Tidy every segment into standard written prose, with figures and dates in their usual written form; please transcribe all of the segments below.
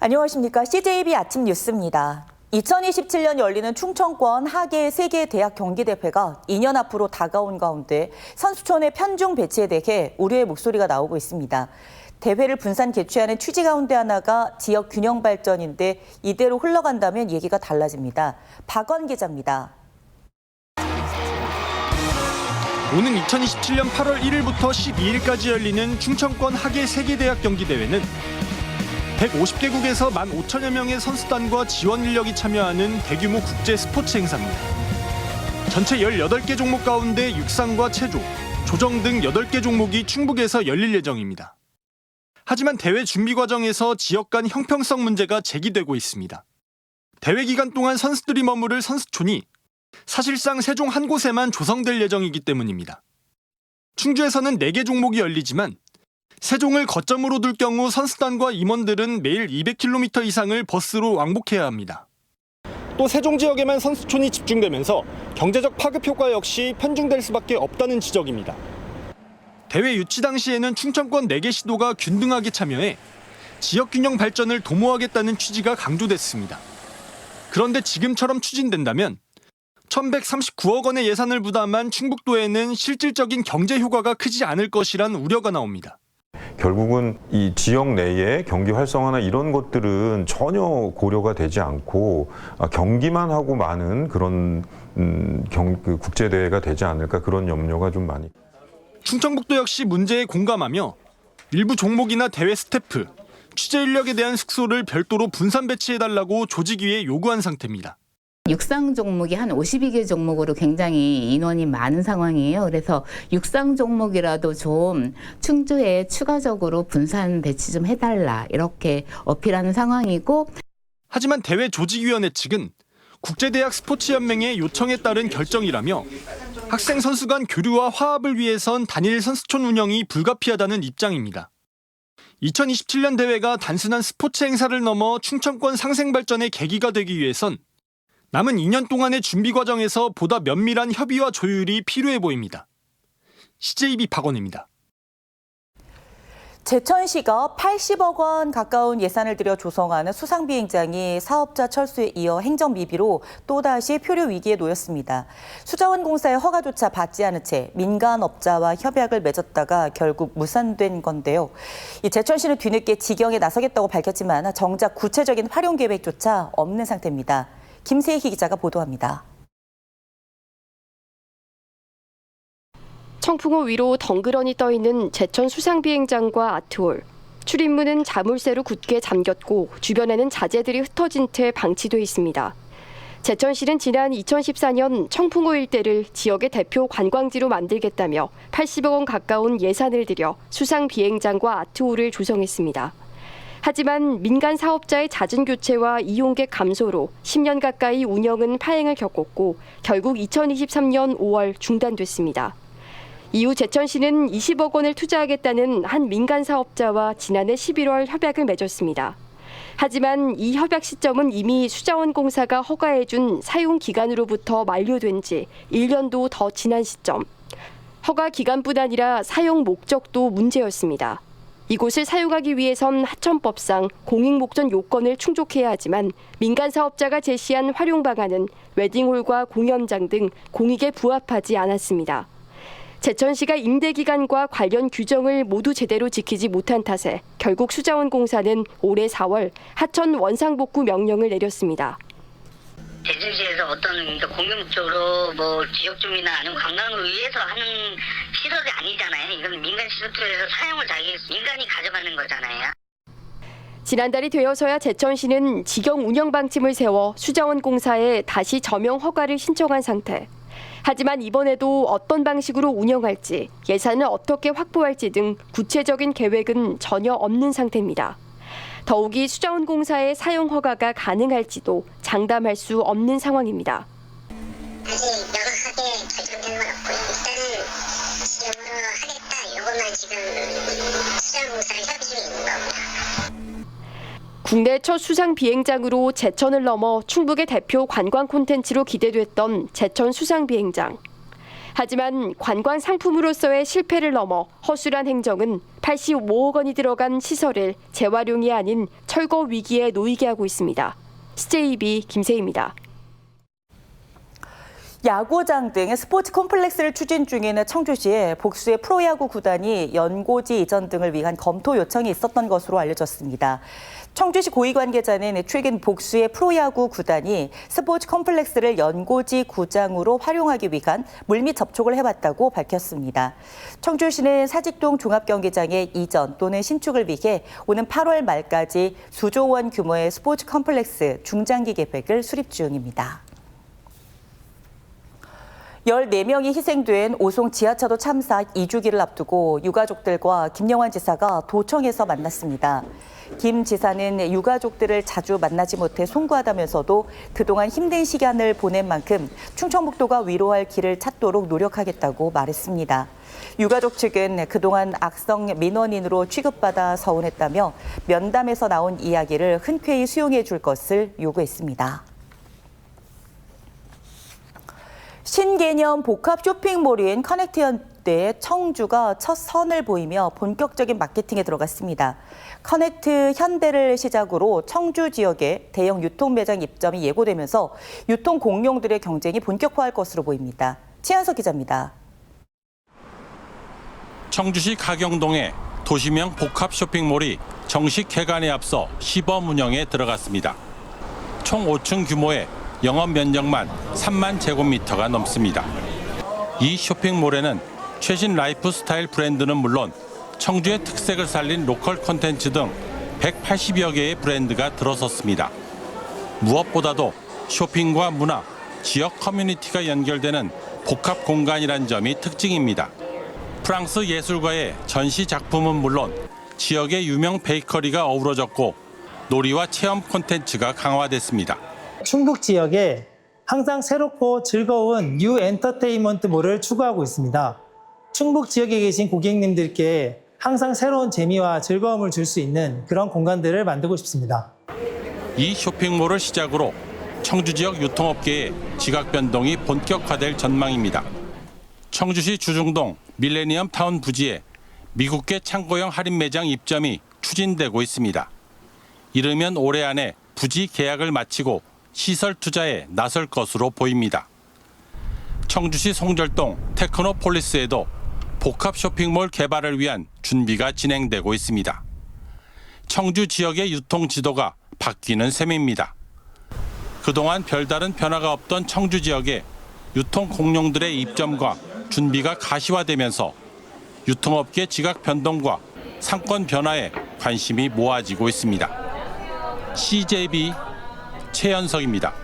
안녕하십니까. CJB 아침 뉴스입니다. 2027년 열리는 충청권 하계 세계대학 경기대회가 2년 앞으로 다가온 가운데 선수촌의 편중 배치에 대해 우려의 목소리가 나오고 있습니다. 대회를 분산 개최하는 취지 가운데 하나가 지역 균형 발전인데 이대로 흘러간다면 얘기가 달라집니다. 박원 기자입니다. 오는 2027년 8월 1일부터 12일까지 열리는 충청권 하계 세계대학 경기대회는 150개국에서 15,000여 명의 선수단과 지원 인력이 참여하는 대규모 국제 스포츠 행사입니다. 전체 18개 종목 가운데 육상과 체조, 조정 등 8개 종목이 충북에서 열릴 예정입니다. 하지만 대회 준비 과정에서 지역 간 형평성 문제가 제기되고 있습니다. 대회 기간 동안 선수들이 머무를 선수촌이 사실상 세종 한 곳에만 조성될 예정이기 때문입니다. 충주에서는 4개 종목이 열리지만 세종을 거점으로 둘 경우 선수단과 임원들은 매일 200km 이상을 버스로 왕복해야 합니다. 또 세종 지역에만 선수촌이 집중되면서 경제적 파급 효과 역시 편중될 수밖에 없다는 지적입니다. 대회 유치 당시에는 충청권 4개 시도가 균등하게 참여해 지역 균형 발전을 도모하겠다는 취지가 강조됐습니다. 그런데 지금처럼 추진된다면 1,139억 원의 예산을 부담한 충북도에는 실질적인 경제 효과가 크지 않을 것이란 우려가 나옵니다. 결국은 이 지역 내의 경기 활성화나 이런 것들은 전혀 고려가 되지 않고 경기만 하고 많은 그런 국제대회가 되지 않을까 그런 염려가 좀 많이. 충청북도 역시 문제에 공감하며 일부 종목이나 대회 스태프, 취재 인력에 대한 숙소를 별도로 분산 배치해달라고 조직위에 요구한 상태입니다. 육상 종목이 한 52개 종목으로 굉장히 인원이 많은 상황이에요. 그래서 육상 종목이라도 좀 충주에 추가적으로 분산 배치 좀 해달라 이렇게 어필하는 상황이고. 하지만 대회 조직위원회 측은 국제대학 스포츠연맹의 요청에 따른 결정이라며 학생 선수 간 교류와 화합을 위해선 단일 선수촌 운영이 불가피하다는 입장입니다. 2027년 대회가 단순한 스포츠 행사를 넘어 충청권 상생 발전의 계기가 되기 위해선 남은 2년 동안의 준비 과정에서 보다 면밀한 협의와 조율이 필요해 보입니다. CJB 박원입니다. 제천시가 80억 원 가까운 예산을 들여 조성하는 수상비행장이 사업자 철수에 이어 행정미비로 또다시 표류 위기에 놓였습니다. 수자원공사의 허가조차 받지 않은 채 민간업자와 협약을 맺었다가 결국 무산된 건데요. 이 제천시는 뒤늦게 직영에 나서겠다고 밝혔지만 정작 구체적인 활용 계획조차 없는 상태입니다. 김세희 기자가 보도합니다. 청풍호 위로 덩그러니 떠있는 제천 수상비행장과 아트홀. 출입문은 자물쇠로 굳게 잠겼고 주변에는 자재들이 흩어진 채 방치돼 있습니다. 제천시는 지난 2014년 청풍호 일대를 지역의 대표 관광지로 만들겠다며 80억 원 가까운 예산을 들여 수상비행장과 아트홀을 조성했습니다. 하지만 민간 사업자의 잦은 교체와 이용객 감소로 10년 가까이 운영은 파행을 겪었고 결국 2023년 5월 중단됐습니다. 이후 제천시는 20억 원을 투자하겠다는 한 민간 사업자와 지난해 11월 협약을 맺었습니다. 하지만 이 협약 시점은 이미 수자원공사가 허가해준 사용 기간으로부터 만료된 지 1년도 더 지난 시점. 허가 기간뿐 아니라 사용 목적도 문제였습니다. 이곳을 사용하기 위해선 하천법상 공익목적 요건을 충족해야 하지만 민간 사업자가 제시한 활용 방안은 웨딩홀과 공연장 등 공익에 부합하지 않았습니다. 제천시가 임대기간과 관련 규정을 모두 제대로 지키지 못한 탓에 결국 수자원공사는 올해 4월 하천 원상복구 명령을 내렸습니다. 제천시에서 어떤 공익 목적으로 지역 주민이나 아니면 관광을 위해서 하는 시설이 아니잖아요. 이건 민간 시설에서 사용을 민간이 가져가는 거잖아요. 지난달이 되어서야 제천시는 직영 운영 방침을 세워 수자원공사에 다시 점용 허가를 신청한 상태. 하지만 이번에도 어떤 방식으로 운영할지, 예산을 어떻게 확보할지 등 구체적인 계획은 전혀 없는 상태입니다. 더욱이 수자원공사의 사용 허가가 가능할지도 장담할 수 없는 상황입니다. 아직 명확하게 결정된 건 없고요. 일단은 지역으로 하겠다 이것만 지금 수자원공사랑 협의 중에 있는 겁니다. 국내 첫 수상 비행장으로 제천을 넘어 충북의 대표 관광 콘텐츠로 기대됐던 제천 수상 비행장. 하지만 관광 상품으로서의 실패를 넘어 허술한 행정은 85억 원이 들어간 시설을 재활용이 아닌 철거 위기에 놓이게 하고 있습니다. CJB 김세희입니다. 야구장 등 스포츠 콤플렉스를 추진 중인 청주시에 복수의 프로야구 구단이 연고지 이전 등을 위한 검토 요청이 있었던 것으로 알려졌습니다. 청주시 고위 관계자는 최근 복수의 프로야구 구단이 스포츠 콤플렉스를 연고지 구장으로 활용하기 위한 물밑 접촉을 해왔다고 밝혔습니다. 청주시는 사직동 종합경기장의 이전 또는 신축을 위해 오는 8월 말까지 수조 원 규모의 스포츠 콤플렉스 중장기 계획을 수립 중입니다. 14명이 희생된 오송 지하차도 참사 2주기를 앞두고 유가족들과 김영환 지사가 도청에서 만났습니다. 김 지사는 유가족들을 자주 만나지 못해 송구하다면서도 그동안 힘든 시간을 보낸 만큼 충청북도가 위로할 길을 찾도록 노력하겠다고 말했습니다. 유가족 측은 그동안 악성 민원인으로 취급받아 서운했다며 면담에서 나온 이야기를 흔쾌히 수용해 줄 것을 요구했습니다. 신개념 복합 쇼핑몰인 커넥트현대의 청주가 첫 선을 보이며 본격적인 마케팅에 들어갔습니다. 커넥트 현대를 시작으로 청주 지역에 대형 유통 매장 입점이 예고되면서 유통 공룡들의 경쟁이 본격화할 것으로 보입니다. 최한석 기자입니다. 청주시 가경동에 도시명 복합 쇼핑몰이 정식 개관에 앞서 시범 운영에 들어갔습니다. 총 5층 규모의 영업 면적만 3만 제곱미터가 넘습니다. 이 쇼핑몰에는 최신 라이프 스타일 브랜드는 물론 청주의 특색을 살린 로컬 콘텐츠 등 180여 개의 브랜드가 들어섰습니다. 무엇보다도 쇼핑과 문화, 지역 커뮤니티가 연결되는 복합 공간이란 점이 특징입니다. 프랑스 예술가의 전시 작품은 물론 지역의 유명 베이커리가 어우러졌고 놀이와 체험 콘텐츠가 강화됐습니다. 충북 지역에 항상 새롭고 즐거운 뉴 엔터테인먼트몰을 추구하고 있습니다. 충북 지역에 계신 고객님들께 항상 새로운 재미와 즐거움을 줄 수 있는 그런 공간들을 만들고 싶습니다. 이 쇼핑몰을 시작으로 청주 지역 유통업계의 지각 변동이 본격화될 전망입니다. 청주시 주중동 밀레니엄 타운 부지에 미국계 창고형 할인 매장 입점이 추진되고 있습니다. 이르면 올해 안에 부지 계약을 마치고 시설 투자에 나설 것으로 보입니다. 청주시 송절동 테크노폴리스에도 복합 쇼핑몰 개발을 위한 준비가 진행되고 있습니다. 청주 지역의 유통 지도가 바뀌는 셈입니다. 그동안 별다른 변화가 없던 청주 지역에 유통 공룡들의 입점과 준비가 가시화되면서 유통업계 지각 변동과 상권 변화에 관심이 모아지고 있습니다. CJB 최연석입니다.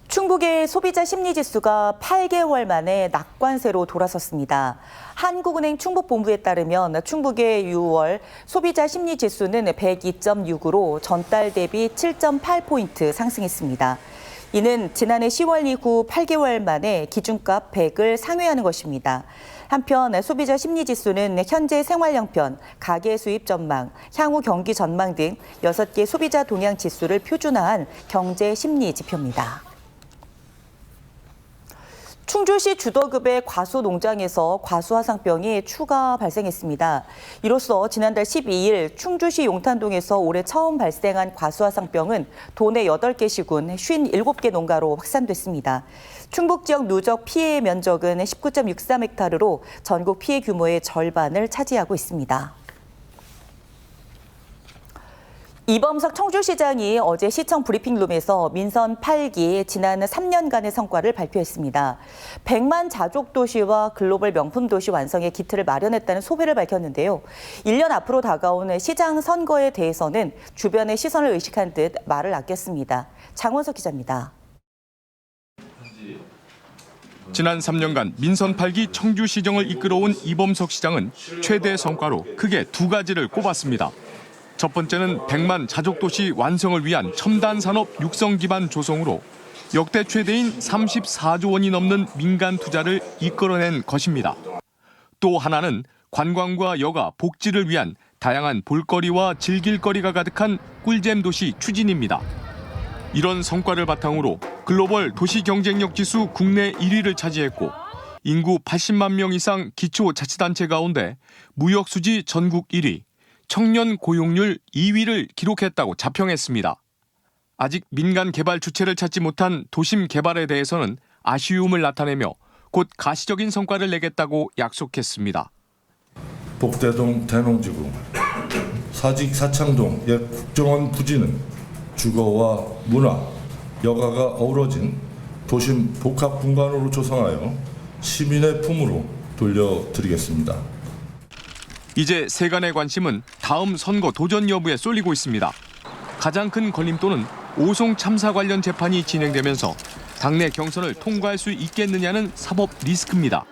충북의 소비자 심리지수가 8개월 만에 낙관세로 돌아섰습니다. 한국은행 충북본부에 따르면 충북의 6월 소비자 심리지수는 102.6으로 전달 대비 7.8포인트 상승했습니다. 이는 지난해 10월 이후 8개월 만에 기준값 100을 상회하는 것입니다. 한편 소비자 심리지수는 현재 생활 형편, 가계 수입 전망, 향후 경기 전망 등 6개 소비자 동향 지수를 표준화한 경제 심리 지표입니다. 충주시 주덕읍의 과수 농장에서 과수 화상병이 추가 발생했습니다. 이로써 지난달 12일 충주시 용탄동에서 올해 처음 발생한 과수 화상병은 도내 8개 시군 57개 농가로 확산됐습니다. 충북 지역 누적 피해 면적은 19.63헥타르로 전국 피해 규모의 절반을 차지하고 있습니다. 이범석 청주시장이 어제 시청 브리핑룸에서 민선 8기 지난 3년간의 성과를 발표했습니다. 100만 자족 도시와 글로벌 명품 도시 완성의 기틀을 마련했다는 소회를 밝혔는데요. 1년 앞으로 다가오는 시장 선거에 대해서는 주변의 시선을 의식한 듯 말을 아꼈습니다. 장원석 기자입니다. 지난 3년간 민선 8기 청주시정을 이끌어온 이범석 시장은 최대 성과로 크게 2가지를 꼽았습니다. 첫 번째는 100만 자족도시 완성을 위한 첨단 산업 육성 기반 조성으로 역대 최대인 34조 원이 넘는 민간 투자를 이끌어낸 것입니다. 또 하나는 관광과 여가, 복지를 위한 다양한 볼거리와 즐길거리가 가득한 꿀잼 도시 추진입니다. 이런 성과를 바탕으로 글로벌 도시 경쟁력 지수 국내 1위를 차지했고 인구 80만 명 이상 기초자치단체 가운데 무역 수지 전국 1위, 청년 고용률 2위를 기록했다고 자평했습니다. 아직 민간 개발 주체를 찾지 못한 도심 개발에 대해서는 아쉬움을 나타내며 곧 가시적인 성과를 내겠다고 약속했습니다. 복대동 대농지구, 사직 사창동 옛 국정원 부지는 주거와 문화, 여가가 어우러진 도심 복합 공간으로 조성하여 시민의 품으로 돌려드리겠습니다. 이제 세간의 관심은 다음 선거 도전 여부에 쏠리고 있습니다. 가장 큰 걸림돌은 오송 참사 관련 재판이 진행되면서 당내 경선을 통과할 수 있겠느냐는 사법 리스크입니다.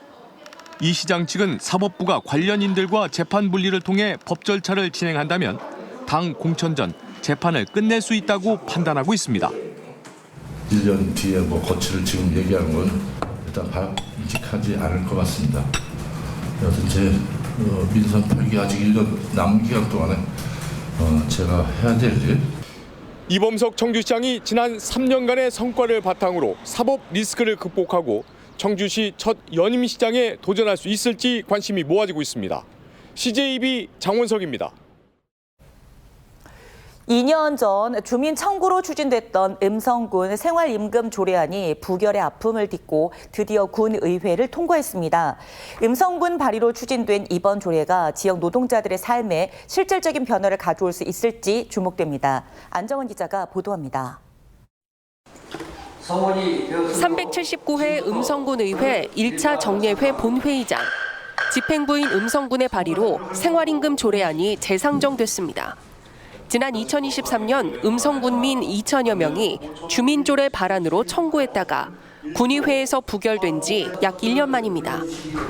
이 시장 측은 사법부가 관련인들과 재판 분리를 통해 법 절차를 진행한다면 당 공천 전 재판을 끝낼 수 있다고 판단하고 있습니다. 1년 뒤에 거치를 지금 얘기하는 건 일단 바람직하지 않을 것 같습니다. 여튼 제 민선 8기 아직 1년 남은 기간 동안에 제가 해야 될 일. 이범석 청주시장이 지난 3년간의 성과를 바탕으로 사법 리스크를 극복하고 청주시 첫 연임시장에 도전할 수 있을지 관심이 모아지고 있습니다. CJB 장원석입니다. 2년 전 주민 청구로 추진됐던 음성군 생활임금 조례안이 부결의 아픔을 딛고 드디어 군의회를 통과했습니다. 음성군 발의로 추진된 이번 조례가 지역 노동자들의 삶에 실질적인 변화를 가져올 수 있을지 주목됩니다. 안정은 기자가 보도합니다. 379회 음성군의회 1차 정례회 본회의장. 집행부인 음성군의 발의로 생활임금 조례안이 재상정됐습니다. 지난 2023년 음성군민 2천여 명이 주민조례 발안으로 청구했다가 군의회에서 부결된 지 약 1년 만입니다.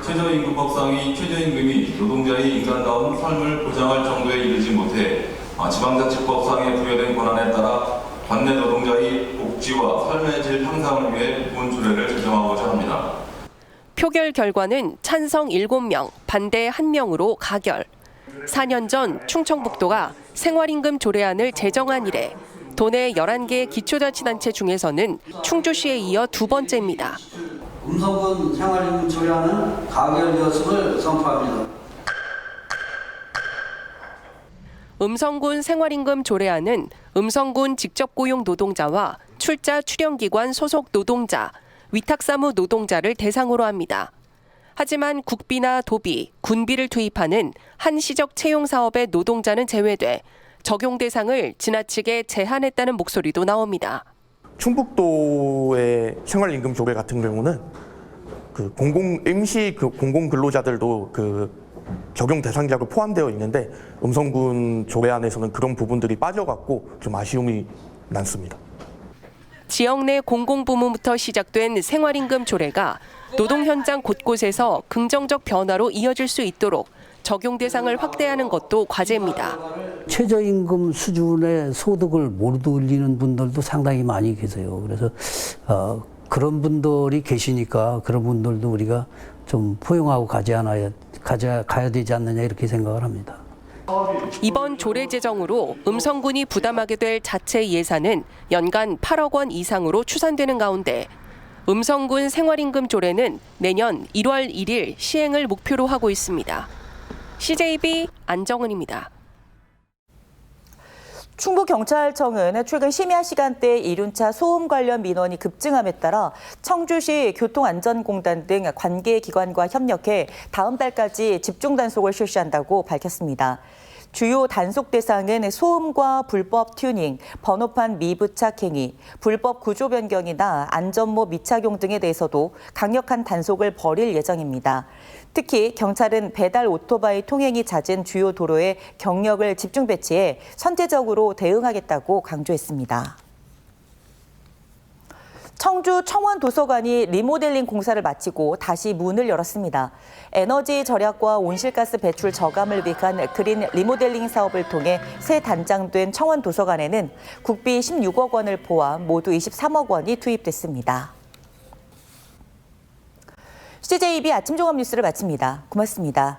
최저임금법상의 최저임금이 노동자의 인간다운 삶을 보장할 정도에 이르지 못해 지방자치법상에 부여된 권한에 따라 관내 노동자의 복지와 삶의 질 향상을 위해 군 조례를 제정하고자 합니다. 표결 결과는 찬성 7명, 반대 1명으로 가결. 4년 전 충청북도가 생활임금 조례안을 제정한 이래 도내 11개 기초자치단체 중에서는 충주시에 이어 두 번째입니다. 음성군 생활임금 조례안은 가결되었음을 선포합니다. 음성군 생활임금 조례안은 음성군 직접고용 노동자와 출자 출연기관 소속 노동자, 위탁사무 노동자를 대상으로 합니다. 하지만 국비나 도비, 군비를 투입하는 한시적 채용 사업의 노동자는 제외돼 적용 대상을 지나치게 제한했다는 목소리도 나옵니다. 충북도의 생활임금 조례 같은 경우는 임시 공공근로자들도 적용 대상자로 포함되어 있는데 음성군 조례안에서는 그런 부분들이 빠져갖고 좀 아쉬움이 남습니다. 지역 내 공공부문부터 시작된 생활임금 조례가 노동 현장 곳곳에서 긍정적 변화로 이어질 수 있도록 적용 대상을 확대하는 것도 과제입니다. 최저임금 수준의 소득을 못 올리는 분들도 상당히 많이 계세요. 그래서 그런 분들이 계시니까 그런 분들도 우리가 좀 포용하고 가야 되지 않느냐 이렇게 생각을 합니다. 이번 조례 제정으로 음성군이 부담하게 될 자체 예산은 연간 8억 원 이상으로 추산되는 가운데 음성군 생활임금 조례는 내년 1월 1일 시행을 목표로 하고 있습니다. CJB 안정은입니다. 충북경찰청은 최근 심야 시간대 이륜차 소음 관련 민원이 급증함에 따라 청주시 교통안전공단 등 관계기관과 협력해 다음 달까지 집중 단속을 실시한다고 밝혔습니다. 주요 단속 대상은 소음과 불법 튜닝, 번호판 미부착 행위, 불법 구조 변경이나 안전모 미착용 등에 대해서도 강력한 단속을 벌일 예정입니다. 특히 경찰은 배달 오토바이 통행이 잦은 주요 도로에 경력을 집중 배치해 선제적으로 대응하겠다고 강조했습니다. 청주 청원도서관이 리모델링 공사를 마치고 다시 문을 열었습니다. 에너지 절약과 온실가스 배출 저감을 위한 그린 리모델링 사업을 통해 새 단장된 청원도서관에는 국비 16억 원을 포함 모두 23억 원이 투입됐습니다. CJB 아침 종합 뉴스를 마칩니다. 고맙습니다.